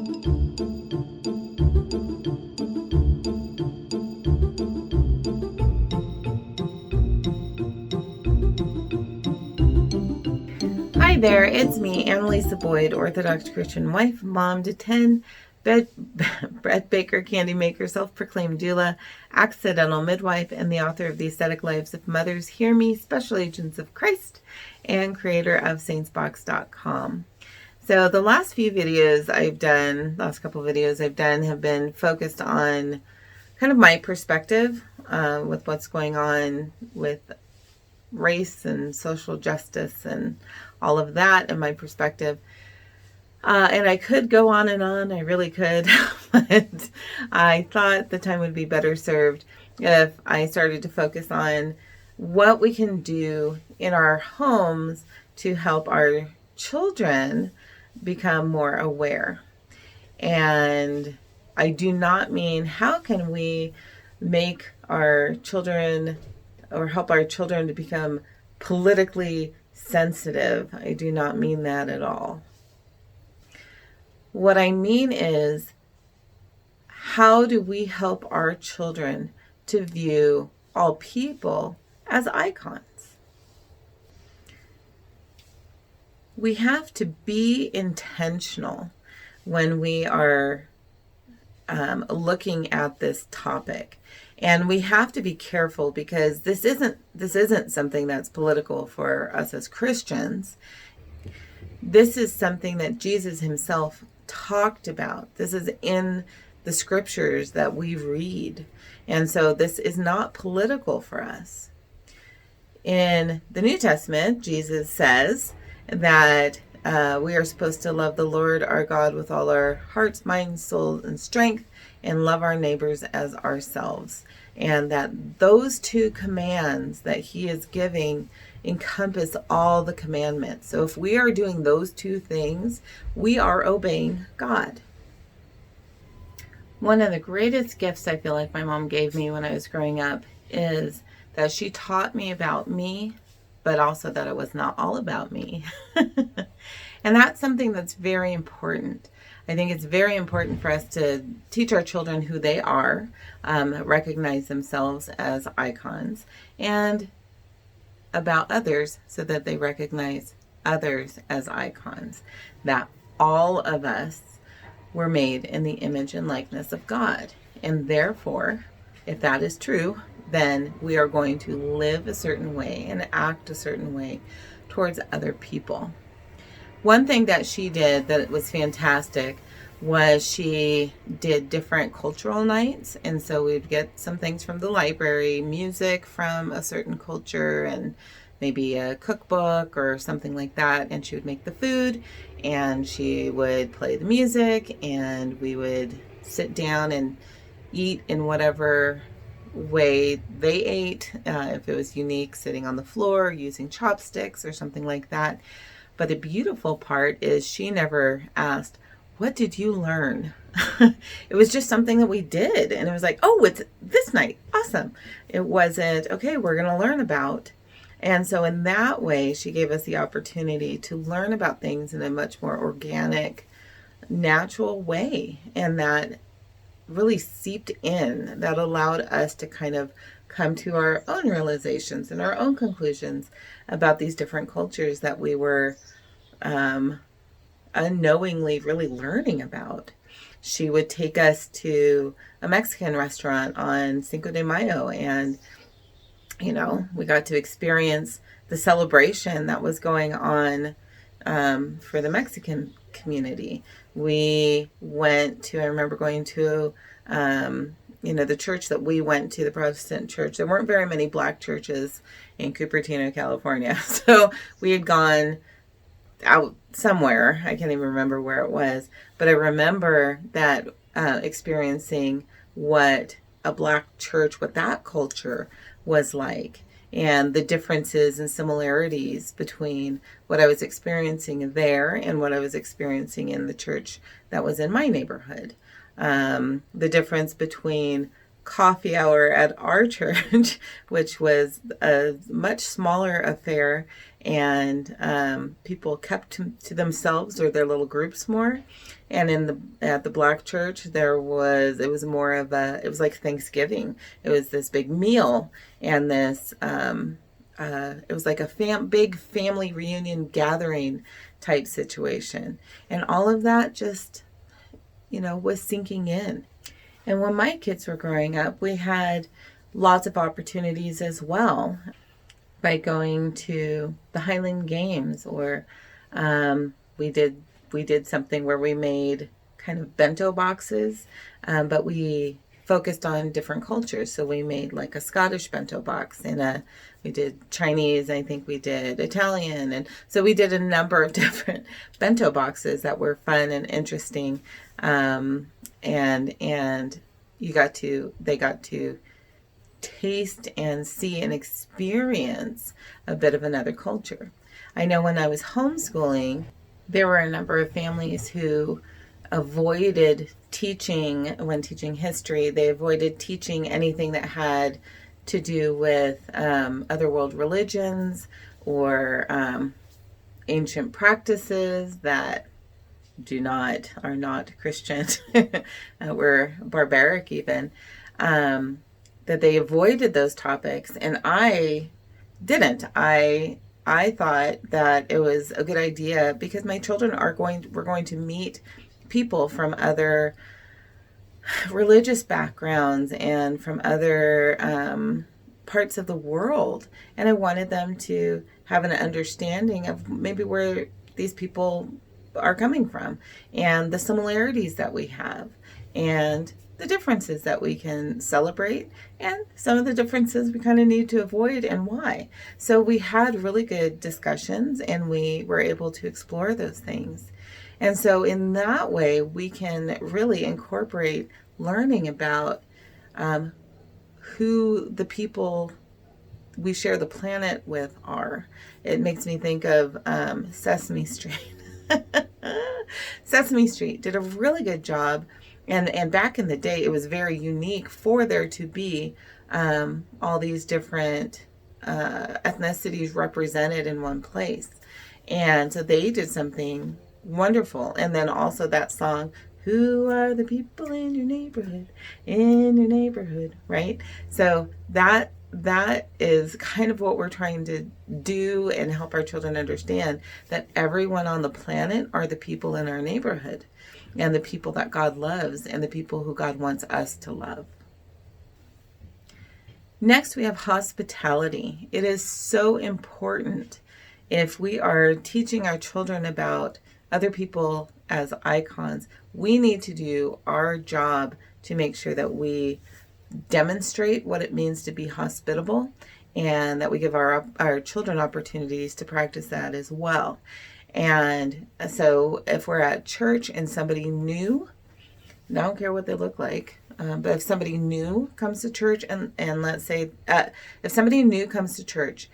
Hi there, it's me, Annalisa Boyd, Orthodox Christian wife, mom to 10, bread baker, candy maker, self-proclaimed doula, accidental midwife, and the author of The Ascetic Lives of Mothers Hear Me, Special Agents of Christ, and creator of saintsbox.com. So the last couple videos I've done have been focused on kind of my perspective with what's going on with race and social justice and all of that in my perspective. And I could go on and on, I really could, but I thought the time would be better served if I started to focus on what we can do in our homes to help our children become more aware. And I do not mean how can we make our children or help our children to become politically sensitive. I do not mean that at all. What I mean is, how do we help our children to view all people as icons? We have to be intentional when we are looking at this topic. And we have to be careful because this isn't something that's political for us as Christians. This is something that Jesus himself talked about. This is in the scriptures that we read. And so this is not political for us. In the New Testament, Jesus says that we are supposed to love the Lord our God with all our hearts, minds, souls, and strength, and love our neighbors as ourselves. And that those two commands that he is giving encompass all the commandments. So if we are doing those two things, we are obeying God. One of the greatest gifts I feel like my mom gave me when I was growing up is that she taught me about me, but also that it was not all about me. And that's something that's very important. I think it's very important for us to teach our children who they are, recognize themselves as icons, and about others so that they recognize others as icons. That all of us were made in the image and likeness of God. And therefore, if that is true, then we are going to live a certain way and act a certain way towards other people. One thing that she did that was fantastic was she did different cultural nights. And so we'd get some things from the library, music from a certain culture, and maybe a cookbook or something like that. And she would make the food and she would play the music, and we would sit down and eat in whatever way they ate. If it was unique, sitting on the floor, using chopsticks or something like that. But the beautiful part is she never asked, what did you learn? It was just something that we did. And it was like, oh, it's this night. Awesome. It wasn't, okay, we're going to learn about. And so in that way, she gave us the opportunity to learn about things in a much more organic, natural way. And that really seeped in. That allowed us to kind of come to our own realizations and our own conclusions about these different cultures that we were unknowingly really learning about. She would take us to a Mexican restaurant on Cinco de Mayo, and we got to experience the celebration that was going on for the Mexican community. We went to, I remember going to the church that we went to, the Protestant church. There weren't very many black churches in Cupertino, California. So we had gone out somewhere. I can't even remember where it was. But I remember that experiencing what a black church, what that culture was like, and the differences and similarities between what I was experiencing there and what I was experiencing in the church that was in my neighborhood. The difference between coffee hour at our church, which was a much smaller affair, and people kept to themselves or their little groups more. And at the black church, it was more of it was like Thanksgiving. It was this big meal, and this it was like a big family reunion gathering type situation, and all of that just was sinking in. And when my kids were growing up, we had lots of opportunities as well, by going to the Highland Games, or we did something where we made kind of bento boxes, but we focused on different cultures. So we made like a Scottish bento box, and we did Chinese, I think we did Italian, and so we did a number of different bento boxes that were fun and interesting, and they got to taste and see and experience a bit of another culture. I know when I was homeschooling, there were a number of families who avoided teaching, when teaching history, they avoided teaching anything that had to do with other world religions, or ancient practices that are not Christian, were barbaric even, that they avoided those topics. And I didn't. I thought that it was a good idea, because my children were going to meet people from other religious backgrounds and from other parts of the world. And I wanted them to have an understanding of maybe where these people are coming from, and the similarities that we have, and the differences that we can celebrate, and some of the differences we kind of need to avoid, and why. So we had really good discussions, and we were able to explore those things. And so in that way, we can really incorporate learning about who the people we share the planet with are. It makes me think of Sesame Street. Sesame Street did a really good job, and back in the day, it was very unique for there to be all these different ethnicities represented in one place. And so they did something wonderful. And then also that song, "Who are the people in your neighborhood, right? So that is kind of what we're trying to do, and help our children understand that everyone on the planet are the people in our neighborhood, and the people that God loves, and the people who God wants us to love. Next, we have hospitality. It is so important, if we are teaching our children about other people as icons, we need to do our job to make sure that we demonstrate what it means to be hospitable, and that we give our children opportunities to practice that as well. And so if we're at church and somebody new, I don't care what they look like, but if somebody new comes to church, and let's say if somebody new comes to church,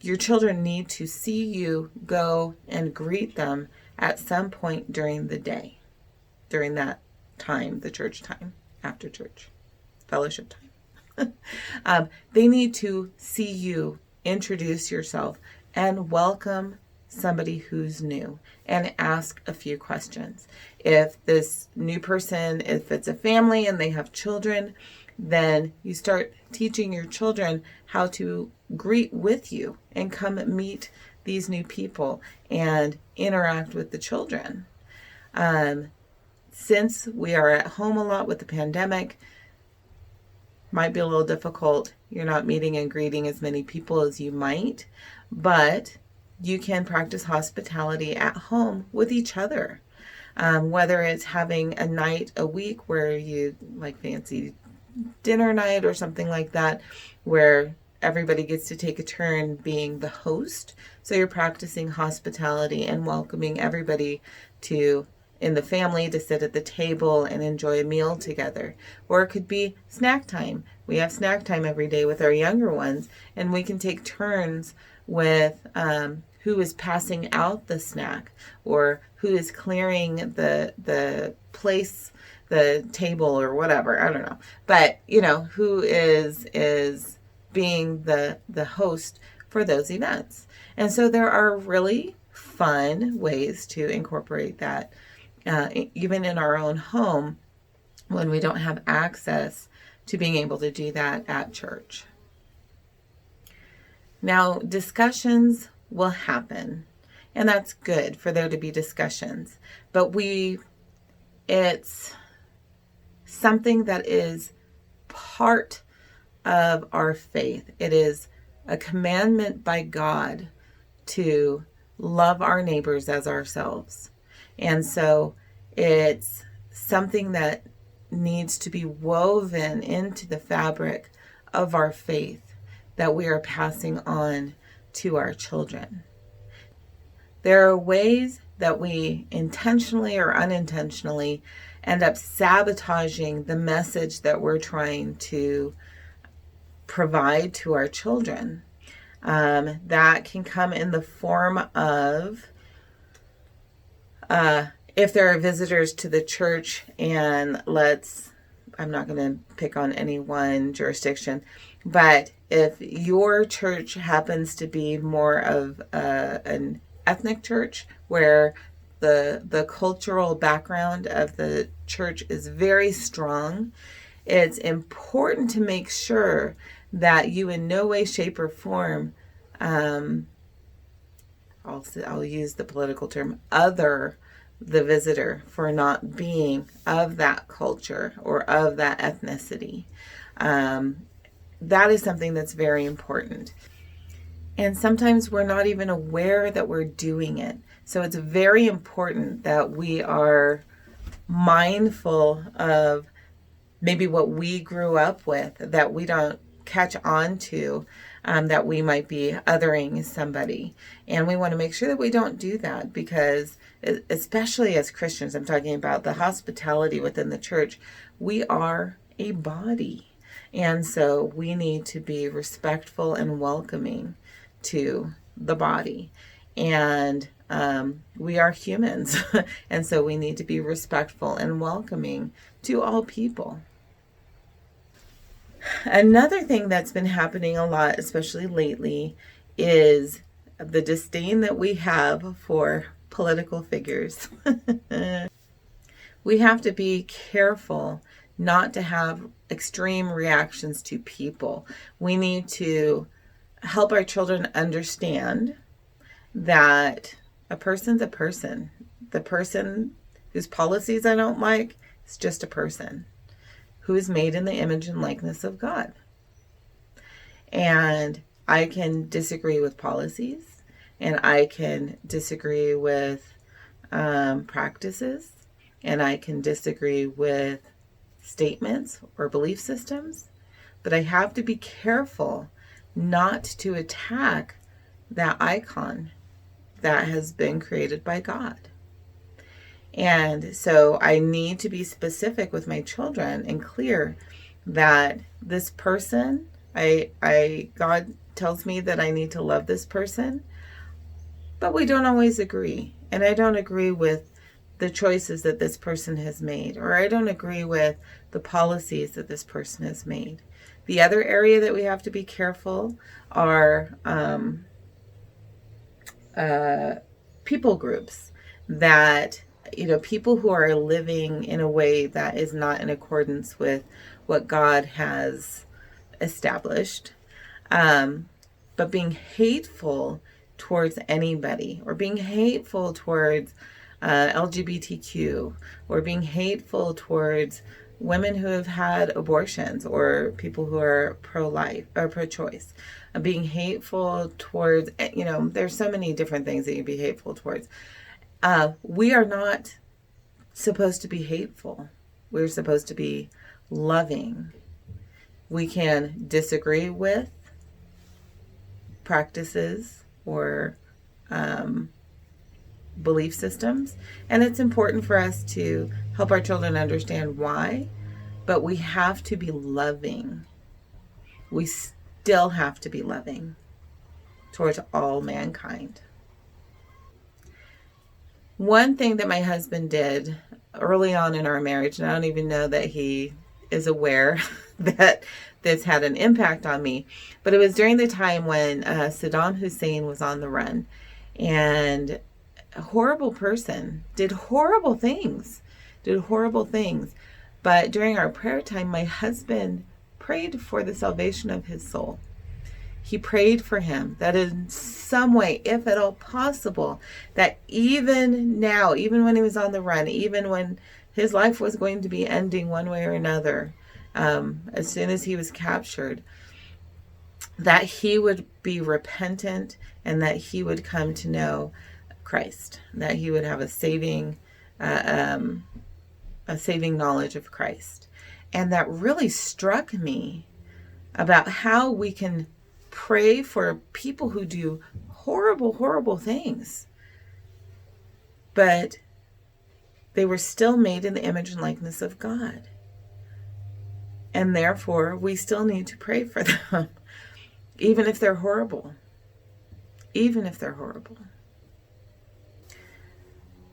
your children need to see you go and greet them at some point during the day, during that time, the church time, after church, fellowship time. They need to see you introduce yourself and welcome somebody who's new, and ask a few questions. If this new person, if it's a family and they have children, then you start teaching your children how to greet with you and come meet these new people and interact with the children. Since we are at home a lot with the pandemic, might be a little difficult. You're not meeting and greeting as many people as you might, but you can practice hospitality at home with each other. Whether it's having a night a week where you like fancy dinner night or something like that, where everybody gets to take a turn being the host. So you're practicing hospitality and welcoming everybody in the family to sit at the table and enjoy a meal together. Or it could be snack time. We have snack time every day with our younger ones, and we can take turns with who is passing out the snack, or who is clearing the place, the table or whatever. I don't know. But, who is being the host for those events. And so there are really fun ways to incorporate that, even in our own home when we don't have access to being able to do that at church. Now, discussions will happen, and that's good for there to be discussions, but it's something that is part of our faith. It is a commandment by God to love our neighbors as ourselves. And so it's something that needs to be woven into the fabric of our faith that we are passing on to our children. There are ways that we intentionally or unintentionally end up sabotaging the message that we're trying to provide to our children. That can come in the form of if there are visitors to the church, and I'm not going to pick on any one jurisdiction, but if your church happens to be more of an ethnic church where the cultural background of the church is very strong, it's important to make sure that you in no way, shape, or form, I'll use the political term, other the visitor for not being of that culture or of that ethnicity. That is something that's very important. And sometimes we're not even aware that we're doing it. So it's very important that we are mindful of maybe what we grew up with, that we don't catch on to, that we might be othering somebody. And we want to make sure that we don't do that, because especially as Christians, I'm talking about the hospitality within the church, we are a body. And so we need to be respectful and welcoming to the body. And we are humans. And so we need to be respectful and welcoming to all people. Another thing that's been happening a lot, especially lately, is the disdain that we have for political figures. We have to be careful not to have extreme reactions to people. We need to help our children understand that a person's a person. The person whose policies I don't like is just a person who is made in the image and likeness of God. And I can disagree with policies, and I can disagree with practices, and I can disagree with statements or belief systems, but I have to be careful not to attack that icon that has been created by God. And so I need to be specific with my children and clear that this person, God tells me that I need to love this person, but we don't always agree. And I don't agree with the choices that this person has made, or I don't agree with the policies that this person has made. The other area that we have to be careful are people groups that, people who are living in a way that is not in accordance with what God has established, but being hateful towards anybody, or being hateful towards LGBTQ, or being hateful towards women who have had abortions, or people who are pro-life or pro-choice, being hateful towards, there's so many different things that you can be hateful towards. We are not supposed to be hateful. We're supposed to be loving. We can disagree with practices or belief systems, and it's important for us to help our children understand why, but we have to be loving. We still have to be loving towards all mankind. One thing that my husband did early on in our marriage, and I don't even know that he is aware that this had an impact on me. But it was during the time when Saddam Hussein was on the run, and a horrible person, did horrible things. But during our prayer time, my husband prayed for the salvation of his soul. He prayed for him that in some way, if at all possible, that even now, even when he was on the run, even when his life was going to be ending one way or another, as soon as he was captured, that he would be repentant and that he would come to know Christ, that he would have a saving knowledge of Christ. And that really struck me about how we can pray for people who do horrible, horrible things, but they were still made in the image and likeness of God. And therefore, we still need to pray for them, even if they're horrible. Even if they're horrible.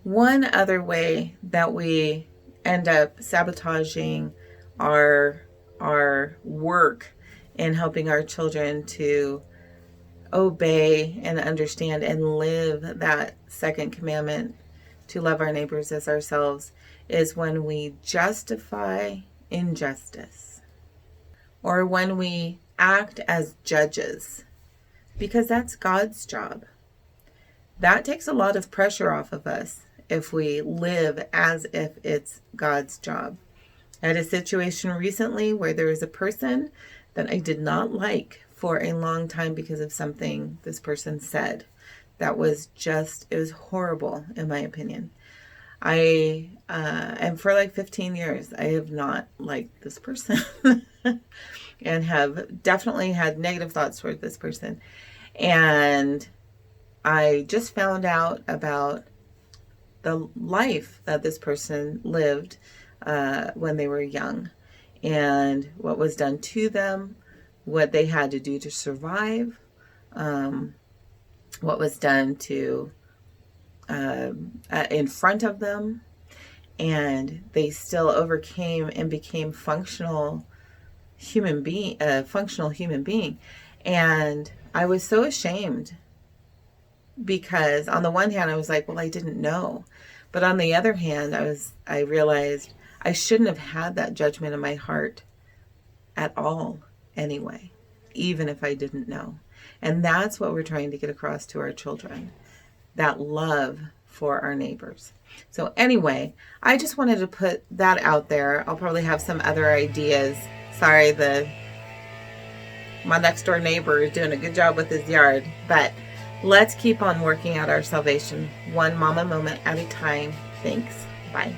One other way that we end up sabotaging our work in helping our children to obey and understand and live that second commandment to love our neighbors as ourselves is when we justify injustice, or when we act as judges, because that's God's job. That takes a lot of pressure off of us if we live as if it's God's job. I had a situation recently where there was a person that I did not like for a long time because of something this person said. That was just, it was horrible in my opinion. And for like 15 years, I have not liked this person and have definitely had negative thoughts toward this person. And I just found out about the life that this person lived when they were young, and what was done to them, what they had to do to survive, what was done to in front of them, and they still overcame and became functional human being. And I was so ashamed, because on the one hand I was like, well, I didn't know, but on the other hand I realized I shouldn't have had that judgment in my heart at all anyway, even if I didn't know. And that's what we're trying to get across to our children, that love for our neighbors. So anyway, I just wanted to put that out there. I'll probably have some other ideas. Sorry, my next door neighbor is doing a good job with his yard, but let's keep on working out our salvation one mama moment at a time. Thanks. Bye.